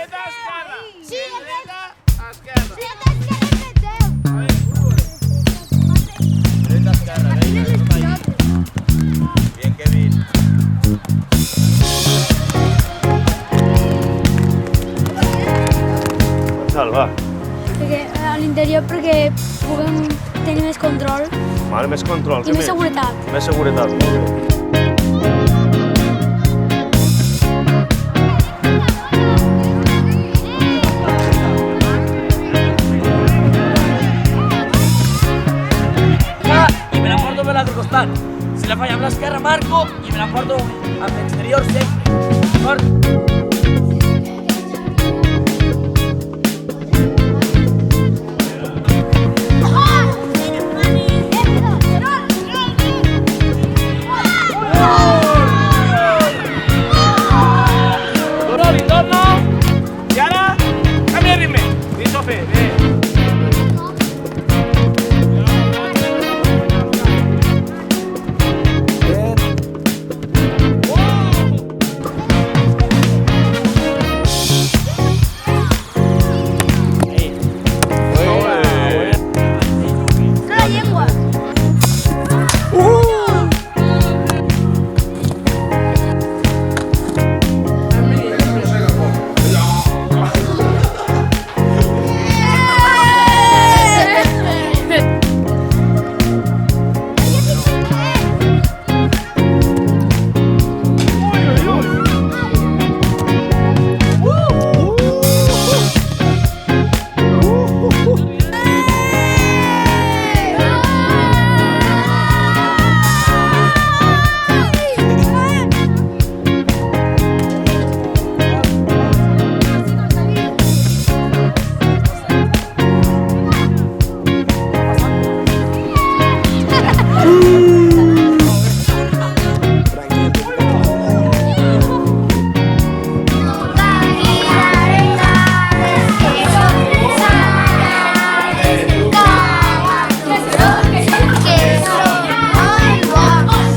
Dreta, esquerra. Sí, Dreta, esquerra. Dreta, esquerra, venga, tot ahí. Bien, Kevin. Salva. Perquè a l'interior perquè puguem tenir més control Val, més control. i què més seguretat. Més seguretat, molt bé. I me l'emporto per l'altre costat. Si la falla amb l'esquerra, marco i me l'emporto amb l'exterior sempre. D'acord? Torno. I ara, canvia de ritme. Christophe, bé. La llengua.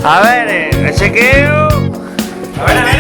A veure, aixequeu. A veure,